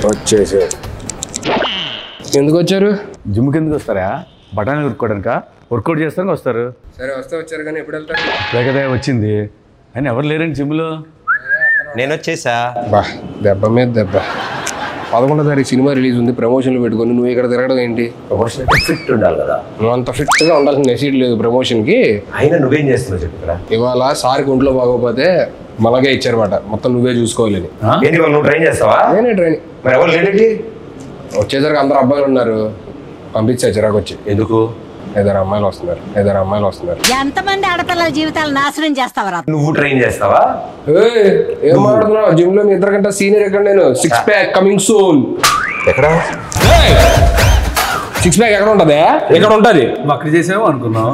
వచ్చేసి ఎందుకు వచ్చారు? జిమ్కి ఎందుకు వస్తారా? బఠానీ కొట్టుకోవడానిక? వర్కౌట్ చేస్తానికి వస్తారు. సరే వస్తే వచ్చారు కానీ ఎప్పుడు వెళ్తారు? లేకదే వచ్చింది అని ఎవరు లేరండి జిమ్లో. నేను వచ్చేసా. బా దెబ్బ మీద దెబ్బ. 11వ తారీఖు సినిమా రిలీజ్ ఉంది, ప్రమోషన్లు పెట్టుకొని నువ్వు ఇక్కడ తిరగడం ఏంటి? ప్రమోషన్ ఫిట్ ఉండాలి కదా. నువ్వు అంత ఫిట్గా ఉండాల్సిన నెసీడ్ లేదు ప్రమోషన్కి. అయినా నువ్వేం చేస్తున్నావు చెప్పురా. ఇవాళ సార్కి ఒంట్లో బాగోపోతే మనకే ఇచ్చారన్నమాట, మొత్తం నువ్వే చూసుకోవాలని. ఏంటి నువ్వు ట్రైన్ చేస్తావా? నేనే ట్రైన్. మరి ఎవరు లేడీ? వచ్చేసరికి అందరు అబ్బాయిలు ఉన్నారు, పంపించా చిరాకు వచ్చి. ఎందుకు? 5 అమ్మాయిలు వస్తున్నారు. ఎంతమంది ఆడపిల్లల జీవితాలు నాశనం చేస్తావరా? నువ్వు ట్రైన్ చేస్తావా? ఏం మాట్లాడుతున్నావు? జిమ్ లో మీ ఇద్దరికంటే సీనియర్ ఎక్కడ? నేను 6 ప్యాక్ కమింగ్ సూన్. ఎక్కడ 6 ప్యాక్ ఎక్కడ ఉంటది? ఎక్కడ ఉంటది? అక్కడ చేసావు అనుకున్నావు.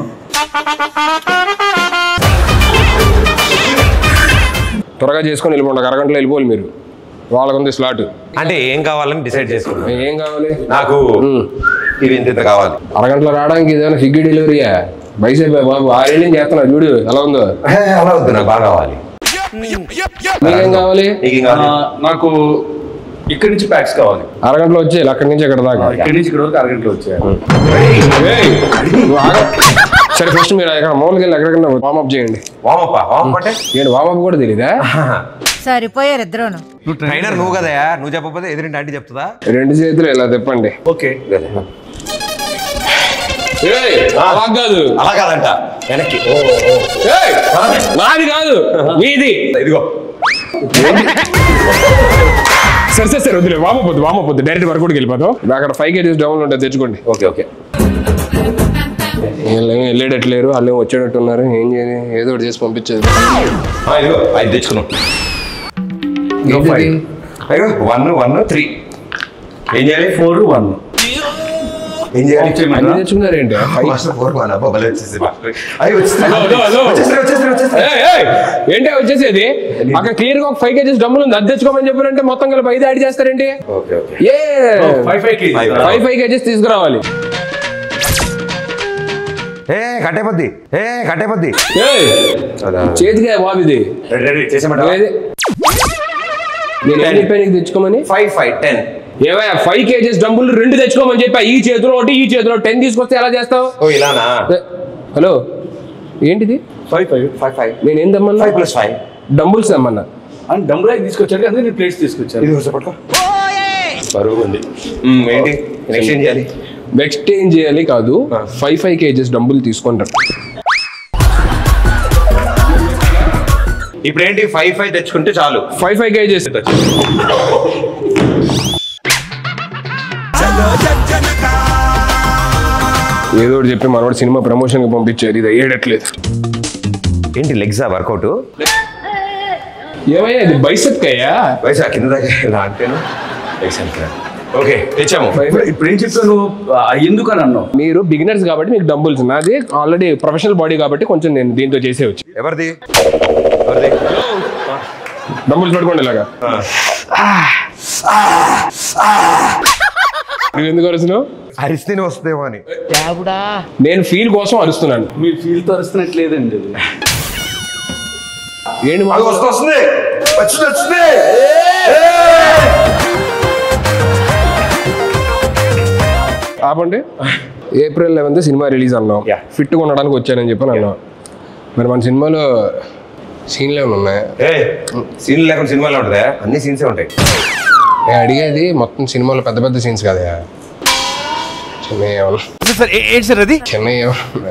త్వరగా చేసుకొని వెళ్ళిపోండి, అరగంటలో వెళ్ళిపోవాలి మీరు. వాళ్ళకుంది స్లాట్. అంటే ఏం కావాలని డిసైడ్ చేసుకున్నా. ఏం కావాలి? నాకు ఇవి ఇంత కావాలి. అరగంటలో రావడానికి ఏదైనా స్విగ్గీ డెలివరీయా? బైసైప్ బాబు 6 ఏళ్ళు చేస్తున్నా చూడు ఎలా ఉందో. అలా వద్దు, నాకు బాగా కావాలి. మీకేం కావాలి? నీకేం కావాలి? నాకు ఇక్కడి నుంచి ప్యాక్స్ కావాలి. అరగంటలో వచ్చేయాలి, అక్కడి నుంచి ఎక్కడ దాకా. ఇక్కడి నుంచి ఇక్కడ వరకు అరగంటలో వచ్చాయి. సరే ఫస్ట్ మీరు ఎక్కడ మామూలుగా వెళ్ళి ఎక్కడికన్నా వార్మప్ చేయండి. వామప్ప అంటే ఏంటి వార్మప్ కూడా తెలీదా? సరిపోయారు ఇద్దరును. ట్రైనర్ నువ్వు కదా, నువ్వు చెప్పకపోతే ఎదురింటి ఆంటీ చెప్తుందా? 2 చేతులు ఇలా తిప్పండి. ఓకే. అలా కాదు, అలా కాదంట, వెనక్కి. నాది కాదు మీది. ఇదిగో. సరే వద్దులే, వామపోద్దు డైరెక్ట్ వర్కౌట్కి వెళ్ళిపోతాం. అక్కడ 5 kgs డౌన్ ఉంటుంది, తెచ్చుకోండి. ఓకే. వీళ్ళేమో వెళ్ళేటట్లేరు, వాళ్ళు వచ్చేటట్టు ఉన్నారు. ఏం చేయాలి? ఏదో ఒకటి చేసి పంపించేది. ఇదిగో 5 తెచ్చుకున్నాం. 1 3 ఏం చేయాలి? 4 1 ఏం చేయాలి? తెచ్చుకున్నారు ఏంటి? ఏంటి వచ్చేసేది? అక్కడ క్లియర్ గా ఒక 5 kgs డబ్బులు ఉంది, అది తెచ్చుకోమని చెప్పారంటే మొత్తం కలిపి 5 యాడ్ చేస్తారేంటి? 5 kgs తీసుకురావాలి. కట్టేపద్ది చేతిగా బాబు ఇది. నేను ఏం చెప్పాను నీకు తెచ్చుకోమని? 5 5 10 ఏమయ్యా 5 kgs డబ్బులు 2 తెచ్చుకోమని చెప్పా. ఈ చేతిలో ఒకటి, ఈ చేతిలో 10 తీసుకొస్తే ఎలా చేస్తావు? ఇలానా? హలో ఏంటిది? 5 5 5 నేను ఏం తెమ్మన్నా? 5 + 5 డంబుల్స్ తెమ్మన్నా. అని డంబుల్ తీసుకొచ్చాడు కదా, నేను ప్లేట్స్ తీసుకొచ్చాను. ఇది పట్టుకో. బరువు ఉంది. ఏంటి నెక్స్ట్ ఏం చేయాలి? ఎక్స్చేంజ్ చేయాలి కాదు, 5 kgs డబ్బులు తీసుకుంటారు. ఇప్పుడు ఏంటి? 5 5 తెచ్చుకుంటే చాలు. 5 kgs. ఏదో ఒకటి చెప్పి మనోడు సినిమా ప్రమోషన్ కి పంపించారు, ఇది అయ్యేటట్లేదు. ఏంటి లెగ్సా వర్కౌట్? ఏమయ్యా ఇది బైసెప్ అయ్యా? వయసు కింద దాకా ఇలా అంటేను. ఓకే తెచ్చాము. ఇప్పుడు ఏం చెప్తాను? ఎందుకు అని అన్నావు? మీరు బిగినర్స్ కాబట్టి మీకు డంబుల్స్, నాది ఆల్రెడీ ప్రొఫెషనల్ బాడీ కాబట్టి కొంచెం నేను దీంతో చేసేవచ్చు. ఎవరిది? డంబుల్స్ పట్టుకోండి ఇలాగా. నువ్వు ఎందుకు అరుస్తున్నావు? అరిస్తేనే వస్తుందేమో అని. నేను ఫీల్ కోసం అరుస్తున్నాను. మీ ఫీల్ తో అరుస్తున్నట్లేదండి. ఏంటి వస్తుంది. ఆపండి. April 11th సినిమా రిలీజ్ అన్నాం, ఫిట్గా ఉండడానికి వచ్చానని చెప్పని అన్నాం. మరి మన సినిమాలో సీన్లు ఏమైనా ఉన్నాయా? సీన్లు లేకుండా సినిమాలో ఉంటుందా? అన్ని సీన్సే ఉంటాయి. నేను అడిగేది మొత్తం సినిమాలో పెద్ద పెద్ద సీన్స్ కదా,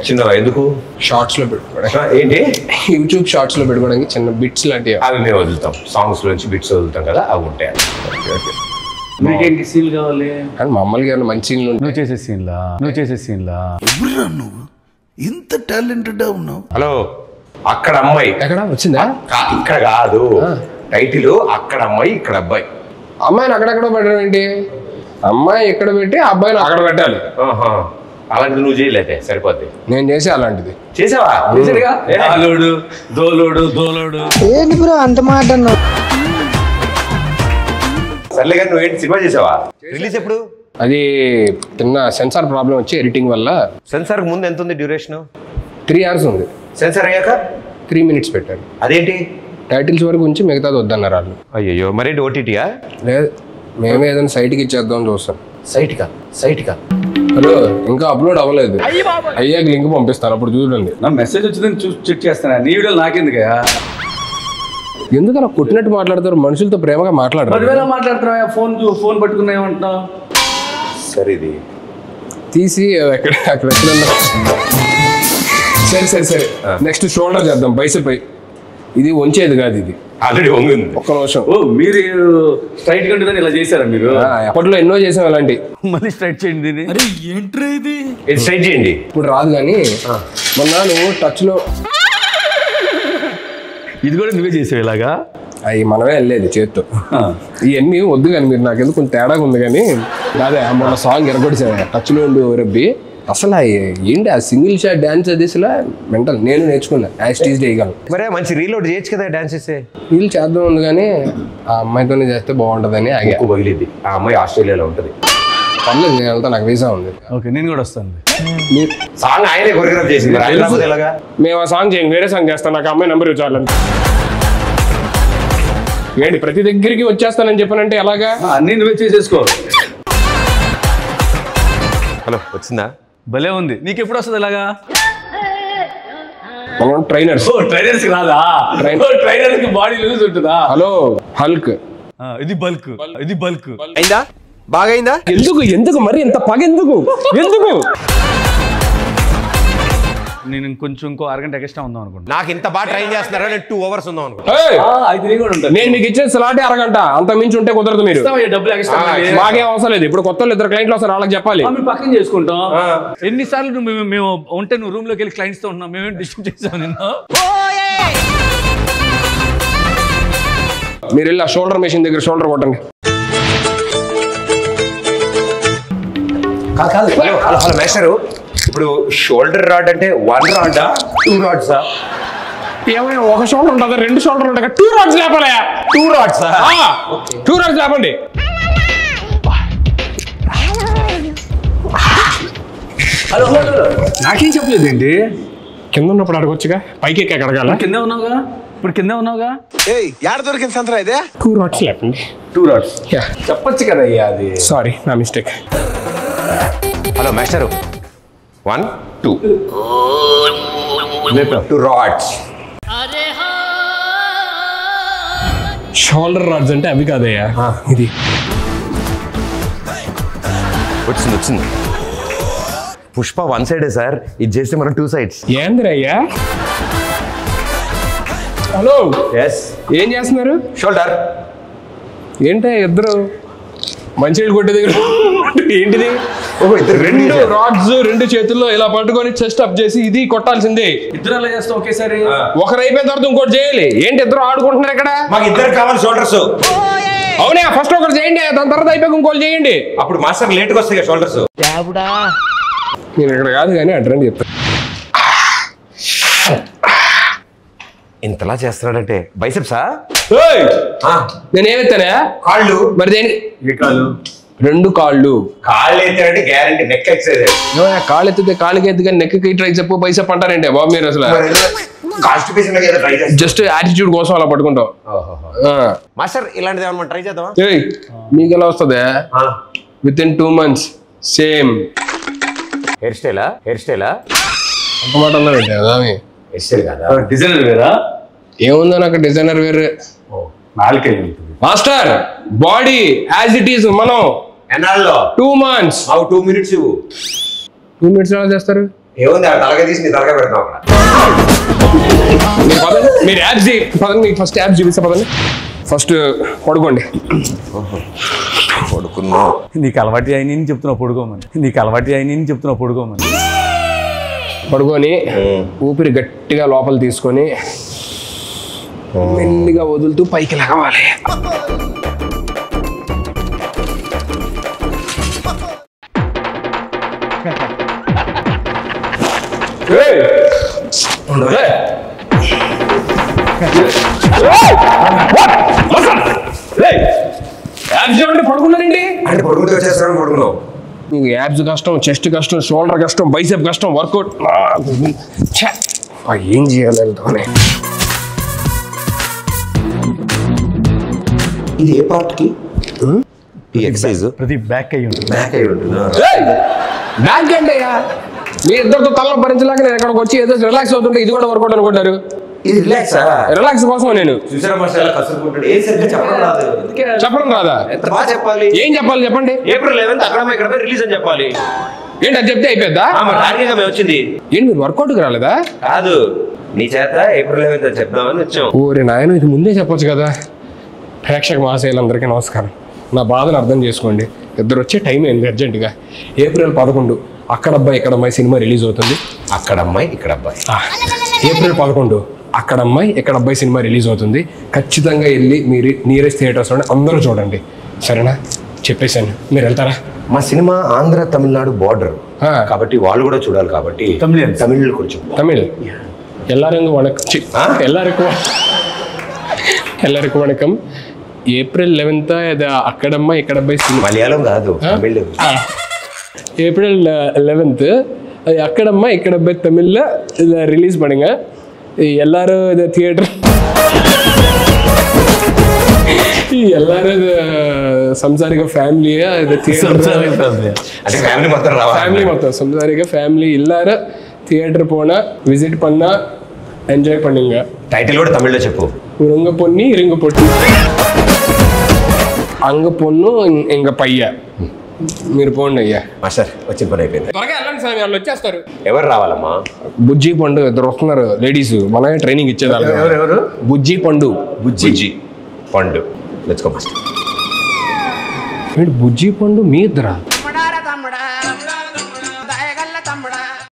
చిన్నవా? ఎందుకు? షార్ట్స్ లో పెట్టుకోవడానికి. ఏంటి? యూట్యూబ్ షార్ట్స్ లో పెట్టుకోవడానికి చిన్న బిట్స్ లాంటివి. అవి మేము వదులుతాం, సాంగ్స్ నుంచి బిట్స్ వదులుతాం కదా, అవి ఉంటాయి. మీకేంటి సీన్లు కావాలి? కానీ మామూలుగా మంచి సీన్లు. నువ్వు చేసే సీన్లా నువ్వు ఇంత టాలెంటెడ్ ఉన్నావు. హలో, అక్కడ అమ్మాయి ఎక్కడ వచ్చిందా? ఇక్కడ కాదు, టైటిల్ అక్కడ అమ్మాయి ఇక్కడ అబ్బాయి. అమ్మాయిని అక్కడెక్కడ పెట్టడం ఏంటి? అమ్మాయి ఎక్కడ పెట్టి అబ్బాయిని అక్కడ పెట్టాలి. అలాంటిది నువ్వు చేయలేదే సరిపోద్ది. నేను చేసే అలాంటిది. చేసావా? దోలోడు ఏంటి బ్రో అంత మాట అన్నావు? సర్లే కానీ నువ్వేంటి సినిమా చేసావా? రిలీజ్ ఎప్పుడు? అది చిన్న సెన్సార్ ప్రాబ్లం వచ్చి ఎడిటింగ్ వల్ల. సెన్సార్ ముందు ఎంత ఉంది డ్యూరేషన్? 3 hours ఉంది. సెన్సార్ అయ్యాక 3 minutes పెట్టాను. అదేంటి? టైటిల్స్ వరకు ఉంచి మిగతాది వద్దన్నారు వాళ్ళు. అయ్యో మరేంటి ఓటీటీయా? లేదు, మేమే ఏదైనా సైట్కి ఇచ్చేద్దాం చూస్తాం. సైట్కా హలో, ఇంకా అప్లోడ్ అవ్వలేదు. అయ్యాక లింక్ పంపిస్తాను, అప్పుడు చూడండి. నా మెసేజ్ వచ్చిందని చూసి చెక్ చేస్తాను. నీ వీడియోలు నాకెందుకయ్యా? ఎందుకు అలా కొట్టినట్టు మాట్లాడతారు? మనుషులతో ప్రేమగా మాట్లాడరు. 10,000 మాట్లాడుతున్నావా? ఫోన్ పట్టుకున్నా ఏమంటున్నావు? సరే ఇది తీసి అక్కడ ఎక్కడన్నా. సరే నెక్స్ట్ షోల్డర్ చేద్దాం, బైసెప్. ఇది వంచేది కాదు, ఇది ఆల్రెడీ వంగింది. ఒక్క నిమిషం. ఓ మీరు స్ట్రైట్ గా ఇలా చేశారా మీరు? అప్పట్లో ఎన్నో చేసాం అలాంటి. మళ్ళీ స్ట్రైట్ చేయండి దీన్ని. ఇది స్ట్రైట్ చేయండి. ఇప్పుడు రాదు కానీ మొన్న నువ్వు టచ్ లో ఇది కూడా నువ్వే చేసావు ఇలాగా? అవి మనమే వెళ్ళేది చేత్తో. ఇవన్నీ వద్దు కానీ మీరు నాకు ఎందుకు కొంచెం తేడాగా ఉంది కానీ అదే మొన్న సాంగ్ ఎరగొడిసా టచ్ లో ఉండి రబ్బి. అసలు ఏంటి ఆ సింగిల్ షాట్ డాన్స్ అది అసలు మెంటల్. నేను నేర్చుకున్నా, యాస్టీజ్ చేయగలను. మరే మంచి రీలోడ్ చేయొచ్చు కదా డాన్స్ చేస్తే. వీళ్ళు చేద్దాం ఉంది కానీ ఆ అమ్మాయితోనే చేస్తే బాగుంటుందని ఆగా. పగిలిద్ది. ఆ అమ్మాయి ఆస్ట్రేలియాలో ఉంటుంది. పర్లేదు, నేను వెళ్తా, నాకు వీసా ఉంది. ఓకే, నేను కూడా వస్తాను. సాంగ్ ఆయనే కొరియోగ్రాఫ్ చేసింది. మేము ఆ సాంగ్ చేయండి, వేరే సాంగ్ చేస్తాను. నాకు అమ్మాయి నెంబర్ ఇవ్వాలని. ఏంటి ప్రతి దగ్గరికి వచ్చేస్తానని చెప్పానంటే ఎలాగా? అన్నీ నువ్వే చేసేసుకో. హలో, వచ్చిందా? భలే ఉంది. నీకు ఎప్పుడు వస్తుంది ఇలాగా? మనం ట్రైనర్స్. ట్రైనర్స్ కి రాదా? ట్రైనర్స్ కి బాడీ లూజ్ ఉంటుందా? Hello, Hulk. ఇది బల్క్. అయిందా? బాగా అయిందా? ఎందుకు మరి ఇంత పగ ఎందుకు? నేను ఇంకో అరగంట ఎక్స్ట్రా ఉందాం అనుకుంటా. నాకు ఇంత బాగా ట్రైన్ చేస్తున్నారా? నేను 2 hours ఉందాం అనుకుంటా. నేను మీకు ఇచ్చే సలాటే అరగంట, అంత మించి ఉంటే కుదరదు. మీరు డబ్బులు ఎక్స్ట్రా మాకేం అవసరం లేదు. ఇప్పుడు కొత్త 2 క్లయింట్లు వస్తారు, వాళ్ళకి చెప్పాలి. మేము పక్కన చేసుకుంటాం. ఎన్నిసార్లు మేము ఉంటే నువ్వు రూమ్ లోకి వెళ్ళి క్లయింట్స్ తో ఉన్నాం. మేమేం డిస్టర్బ్ చేసాం నిన్ను? మీరు వెళ్ళి ఆ షోల్డర్ మెషిన్ దగ్గర షోల్డర్ కొట్టండి. కాదు హలో మేస్టరు, ఇప్పుడు షోల్డర్ రాడ్ అంటే 1 రాడా 2 రాడ్సా? ఏమైనా ఒక షోల్డర్ ఉంటుందా, 2 షోల్డర్ ఉంటాయి? 2 రాడ్స్ లేపాలి. 2 రాడ్సా? 2 రాడ్స్ లేపండి. హలో నాకేం చెప్పలేదు ఏంటి? కింద ఉన్నప్పుడు అడగొచ్చుగా, పైకి ఎక్కి అడగాల. కిందే ఉన్నావుగా, ఇప్పుడు కిందే ఉన్నావుగా. యాడ దొరికింది సంతరా ఇదే? 2 రాడ్స్ లేపండి. 2 రాడ్స్ చెప్పొచ్చు కదా అయ్యా. అది సారీ, నా mistake. Hello master, 1 2 2 rods. Shoulder rods అంటే అవి కాదయ్యా, ఇది. వచ్చింది. పుష్ప 1 సైడే సార్, ఇది చేస్తే మనం 2 sides. ఏందిరయ్యా? Hello, yes. ఏం చేస్తున్నారు? షోల్డర్. ఏంటి ఇద్దరు మంచినీళ్ళు కొట్టే దగ్గర ఏంటిది? 2 రాడ్స్ 2 చేతుల్లో ఇలా పట్టుకొని చెస్ట్ అప్ చేసి ఇది కొట్టాల్సిందే. ఇద్దరు అలా చేస్తాం ఒకేసారి. ఒకరు అయిపోయిన తర్వాత ఇంకోటి చేయాలి. ఏంటి ఇద్దరు ఆడుకుంటున్నారు ఇక్కడ? మాకు ఇద్దరు కావాలి షోల్డర్స్. అవునా, ఫస్ట్ ఒకరు చేయండి, దాని తర్వాత అయిపోయి ఇంకోటి చేయండి. అప్పుడు మాస్టర్ లేట్గా వస్తాయి కదా షోల్డర్స్. నేను ఇక్కడ కాదు కానీ అడ్రండి చెప్తాను. ఇంతలా చేస్తున్నాడంటే బైసెప్సా? నేనేమెత్తానా? కాళ్ళు. మరి దేని? 2 కాళ్ళు. కాళ్ళు ఎత్తాడంటే గ్యారంటీ నెక్ ఎక్సర్సైజ్. కాళ్ళు ఎత్తితే కాళ్ళకి ఎత్తి కానీ నెక్కి ట్రైసెప్ బైసెప్ అంటారంటే బాబు మీరు అసలు జస్ట్ యాటిట్యూడ్ కోసం అలా పట్టుకుంటాం. మాస్టర్ ఇలాంటిది ఏమన్నా ట్రై చేద్దామా? మీకు ఎలా వస్తుంది? Within 2 months same hair స్టైలా? ఒక మాట అన్నారంటే కదా హెయిర్ స్టైల్ కదా, డిజైనర్ వేరా? ఏముందో నాకు డిజైనర్ వేరే. నాలుకే master body as it is. మనం ఎన్నాళ్ళలో 2 months. 2 minutes ఇవ్వు. 2 minutes ఎలా చేస్తారు? ఏముంది, తలగా తీసి నీ తలగా పెడతాం అక్కడ. మీరు యాప్స్ పదండి, మీకు ఫస్ట్ యాప్స్ చూపిస్తా పదండి. ఫస్ట్ పడుకోండి. పడుకున్నా. నీకు అలవాటు అయిన చెప్తున్నావు పడుకోమని. పడుకొని ఊపిరి గట్టిగా లోపల తీసుకొని మెల్లిగా వదులుతూ పైకి లగవాలి. పడుకున్నారండి అంటే పడుకుంటూ వచ్చేస్తాను. పడుకున్నావు. మీకు యాబ్స్ కష్టం, చెస్ట్ కష్టం, షోల్డర్ కష్టం, బైసెప్ కష్టం, వర్కౌట్ ఏం చేయాలి? ఇది ఏ పార్ట్ కి ఈ ఎక్సర్సైజ్ ప్రతి బ్యాక్ అయ్యి ఉంటుంది. బ్యాక్ అయి ఉంటుందా? బ్యాంక్ ఏంటి అయ్యా మీ ఇద్దరితో తలలో భరించలేక నేను ఇక్కడికి వచ్చి ఏదో రిలాక్స్ అవుతుంటే ఇది కూడా వర్కౌట్ అనుకుంటారు. ఇది రిలాక్స్ రిలాక్స్ కోసం నేను చూసారా మసాలా కసురుకుంటాడు. ఏ సరిగ్గా చెప్పడం రాదు. చెప్పడం రాదా? ఎంత బాగా చెప్పాలి. ఏం చెప్పాలి చెప్పండి. April 11th అక్కడ ఇక్కడ రిలీజ్ అని చెప్పాలి. ఏంటి అది చెప్తే అయిపోద్దా? టార్గెట్ మేము వచ్చింది. ఏంటి మీరు వర్కౌట్కి రాలేదా? కాదు నీ చేత April 11th అని చెప్దామని వచ్చాం. ఓరే నాయన ఇది ముందే చెప్పొచ్చు కదా. ప్రేక్షక మహాశయులందరికీ నమస్కారం. నా బాధను అర్థం చేసుకోండి. ఇద్దరు వచ్చే టైం ఏంది అర్జెంటుగా. April 11 అక్కడ అబ్బాయి ఇక్కడ అమ్మాయి సినిమా రిలీజ్ అవుతుంది. అక్కడ అమ్మాయి ఇక్కడ అబ్బాయి. April 11 అక్కడ అమ్మాయి ఇక్కడ అబ్బాయి సినిమా రిలీజ్ అవుతుంది. ఖచ్చితంగా వెళ్ళి మీరు నియరెస్ట్ థియేటర్స్లోనే అందరూ చూడండి. సరేనా? చెప్పేశాను. మీరు వెళ్తారా? మా సినిమా ఆంధ్ర తమిళనాడు బార్డర్ కాబట్టి వాళ్ళు కూడా చూడాలి కాబట్టి తమిళ్ కొంచెం தமிழ் எல்லாருக்கும் வணக்கம். எல்லாருக்கும் வணக்கம். April 11 இது అక్కడమ్మ ఇక్కడ అబ్బాయి సినిమా. మలయాళం కాదు తమిళ్. April 11 అక్కడమ్మ ఇక్కడ అబ్బాయి తమిళ్లో இதை ரிலீஸ் பண்ணுங்க. எல்லாரும் இது தியேட்டர் எல்லாரும் இது సంసారిక ఫ్యామిలీయా இது అంటే ఫ్యామిలీ మొత్తం రావాలి. ఫ్యామిలీ మొత్తం సంసారిక ఫ్యామిలీ எல்லாரும் தியேட்டர் போனா விசிட் பண்ணா ఎంజాయ్ பண்ணுங்க. టైటిల్ కూడా తమిళ్లో చెప్పు. உருங்க பொண்ணி இருங்க பொட்டி అంగ పొన్ను ఇంక పయ్య. మీరు పోండి అయ్యా. మాస్టర్ వచ్చిన పని అయిపోయింది. త్వరగా వెళ్ళండి స్వామి, వాళ్ళు వచ్చేస్తారు. ఎవరు రావాలమ్మా? బుజ్జి పండు ఇద్దరు వస్తున్నారు లేడీస్. మనమే ట్రైనింగ్ ఇచ్చేదాన్ని. ఎవరు? బుజ్జి పండు. బుజ్జి పండు. Let's go master. బుజ్జి పండు మీ ఇద్దరా?